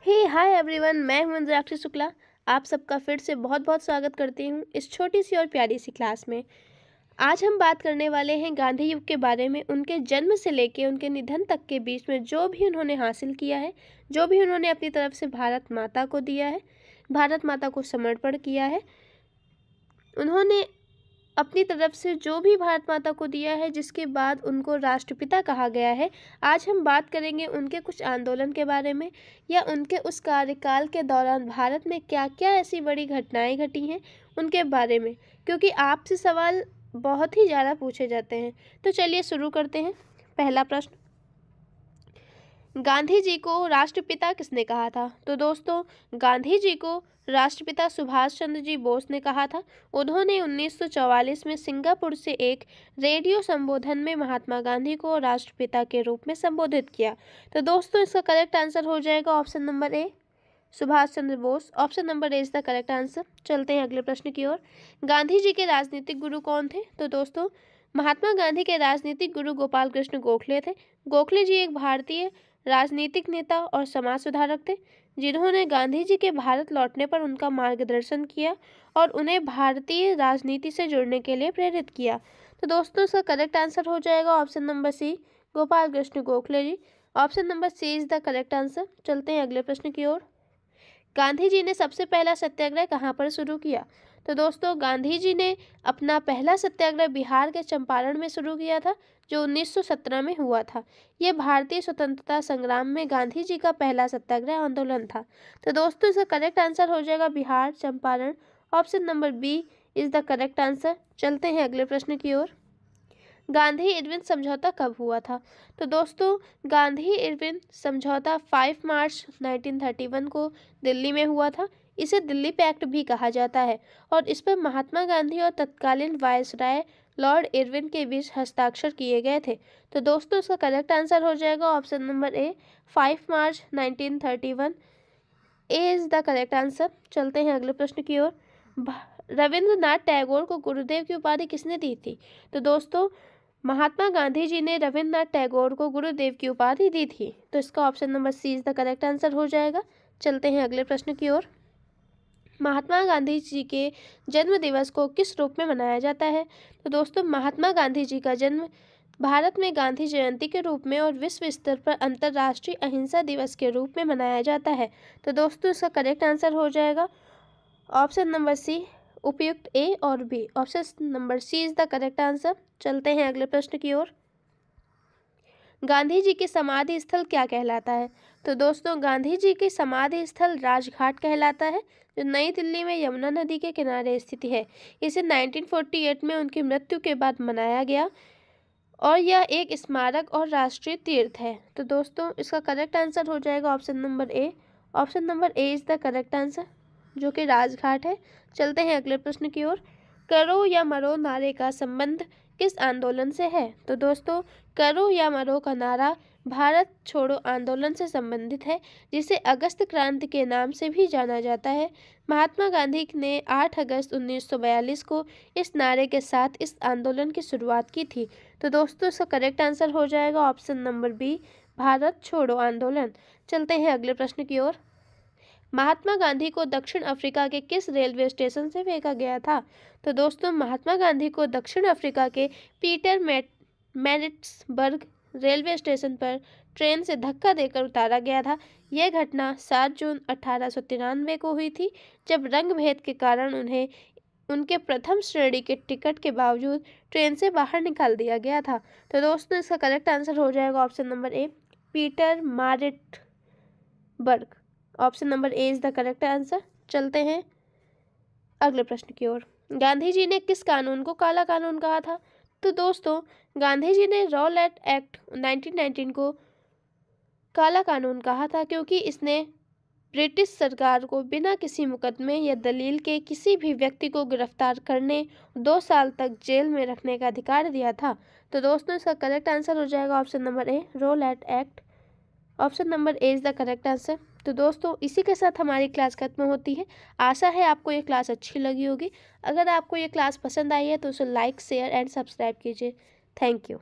Hi everyone, मैं हूं मंजुराक्षी शुक्ला। आप सबका फिर से बहुत बहुत स्वागत करती हूं इस छोटी सी और प्यारी सी क्लास में। आज हम बात करने वाले हैं गांधी युग के बारे में। उनके जन्म से लेकर उनके निधन तक के बीच में जो भी उन्होंने हासिल किया है, जो भी उन्होंने अपनी तरफ से भारत माता को दिया है, भारत माता को समर्पण किया है, उन्होंने अपनी तरफ से जो भी भारत माता को दिया है, जिसके बाद उनको राष्ट्रपिता कहा गया है। आज हम बात करेंगे उनके कुछ आंदोलन के बारे में, या उनके उस कार्यकाल के दौरान भारत में क्या क्या ऐसी बड़ी घटनाएं घटी हैं उनके बारे में, क्योंकि आपसे सवाल बहुत ही ज़्यादा पूछे जाते हैं। तो चलिए शुरू करते हैं। पहला प्रश्न, गांधी जी को राष्ट्रपिता किसने कहा था? तो दोस्तों, गांधी जी को राष्ट्रपिता सुभाष चंद्र जी बोस ने कहा था। उन्होंने 1944 में सिंगापुर से एक रेडियो संबोधन में महात्मा गांधी को राष्ट्रपिता के रूप में संबोधित किया। तो दोस्तों, इसका करेक्ट आंसर हो जाएगा option number A, Subhash Chandra Bose. Option number A is the correct answer. चलते हैं अगले प्रश्न की ओर। गांधी जी के राजनीतिक गुरु कौन थे? तो दोस्तों, महात्मा गांधी के राजनीतिक गुरु गोपाल कृष्ण गोखले थे। गोखले जी एक भारतीय राजनीतिक नेता और समाज सुधारक थे, जिन्होंने गांधी जी के भारत लौटने पर उनका मार्गदर्शन किया और उन्हें भारतीय राजनीति से जुड़ने के लिए प्रेरित किया। तो दोस्तों, इसका करेक्ट आंसर हो जाएगा option number C, Gopal Krishna Gokhale ji. Option number C is the correct answer. चलते हैं अगले प्रश्न की ओर। गांधी जी ने सबसे पहला सत्याग्रह कहाँ पर शुरू किया? तो दोस्तों, गांधी जी ने अपना पहला सत्याग्रह बिहार के चंपारण में शुरू किया था, जो 1917 में हुआ था। यह भारतीय स्वतंत्रता संग्राम में गांधी जी का पहला सत्याग्रह आंदोलन था। तो दोस्तों, इसका करेक्ट आंसर हो जाएगा Bihar Champaran. Option number B is the correct answer. चलते हैं अगले प्रश्न की ओर। गांधी इरविन समझौता कब हुआ था? तो दोस्तों, गांधी इरविन समझौता 5 मार्च 1931 को दिल्ली में हुआ था। इसे दिल्ली पैक्ट भी कहा जाता है और इस पर महात्मा गांधी और तत्कालीन वायसराय लॉर्ड इरविन के बीच हस्ताक्षर किए गए थे। तो दोस्तों, इसका करेक्ट आंसर हो जाएगा option number A, 5 March 1931। A is the correct answer. चलते हैं अगले प्रश्न की ओर। रविंद्रनाथ टैगोर को गुरुदेव की उपाधि किसने दी थी? तो दोस्तों, महात्मा गांधी जी ने रविंद्रनाथ टैगोर को गुरुदेव की उपाधि दी थी। तो इसका option number C is the correct answer हो जाएगा। चलते हैं अगले प्रश्न की ओर। महात्मा गांधी जी के जन्म दिवस को किस रूप में मनाया जाता है? तो दोस्तों, महात्मा गांधी जी का जन्म भारत में गांधी जयंती के रूप में और विश्व स्तर पर अंतर्राष्ट्रीय अहिंसा दिवस के रूप में मनाया जाता है। तो दोस्तों, इसका करेक्ट आंसर हो जाएगा ऑप्शन नंबर सी, उपयुक्त ए और B. Option number C is the correct answer. चलते हैं अगले प्रश्न की ओर। गांधी जी की समाधि स्थल क्या कहलाता है? तो दोस्तों, गांधी जी की समाधि स्थल राजघाट कहलाता है, जो नई दिल्ली में यमुना नदी के किनारे स्थित है। इसे 1948 में उनकी मृत्यु के बाद मनाया गया और यह एक स्मारक और राष्ट्रीय तीर्थ है। तो दोस्तों, इसका करेक्ट आंसर हो जाएगा option number A. Option number A is the correct answer, जो कि राजघाट है। चलते हैं अगले प्रश्न की ओर। करो या मरो नारे का संबंध किस आंदोलन से है? तो दोस्तों, करो या मरो का नारा भारत छोड़ो आंदोलन से संबंधित है, जिसे अगस्त क्रांति के नाम से भी जाना जाता है। महात्मा गांधी ने 8 अगस्त 1942 को इस नारे के साथ इस आंदोलन की शुरुआत की थी। तो दोस्तों, इसका करेक्ट आंसर हो जाएगा ऑप्शन नंबर बी, भारत छोड़ो आंदोलन। चलते हैं अगले प्रश्न की ओर। महात्मा गांधी को दक्षिण अफ्रीका के किस रेलवे स्टेशन से फेंका गया था? तो दोस्तों, महात्मा गांधी को दक्षिण अफ्रीका के पीटर मैरिट्सबर्ग रेलवे स्टेशन पर ट्रेन से धक्का देकर उतारा गया था। यह घटना 7 जून 1893 को हुई थी, जब रंग भेद के कारण उन्हें उनके प्रथम श्रेणी के टिकट के बावजूद ट्रेन से बाहर निकाल दिया गया था। तो दोस्तों, इसका करेक्ट आंसर हो जाएगा option number A, Peter Maritzburg. Option number A is the correct answer. चलते हैं अगले प्रश्न की ओर। गांधी जी ने किस कानून को काला कानून कहा था? तो दोस्तों, गांधी जी ने रॉलेट एक्ट 1919 को काला कानून कहा था, क्योंकि इसने ब्रिटिश सरकार को बिना किसी मुकदमे या दलील के किसी भी व्यक्ति को गिरफ्तार करने, 2 साल तक जेल में रखने का अधिकार दिया था। तो दोस्तों, इसका करेक्ट आंसर हो जाएगा option number A, Rowlatt act. Option number A is the correct answer. तो दोस्तों, इसी के साथ हमारी क्लास खत्म होती है। आशा है आपको ये क्लास अच्छी लगी होगी। अगर आपको ये क्लास पसंद आई है तो उसे लाइक, शेयर एंड सब्सक्राइब कीजिए। Thank you.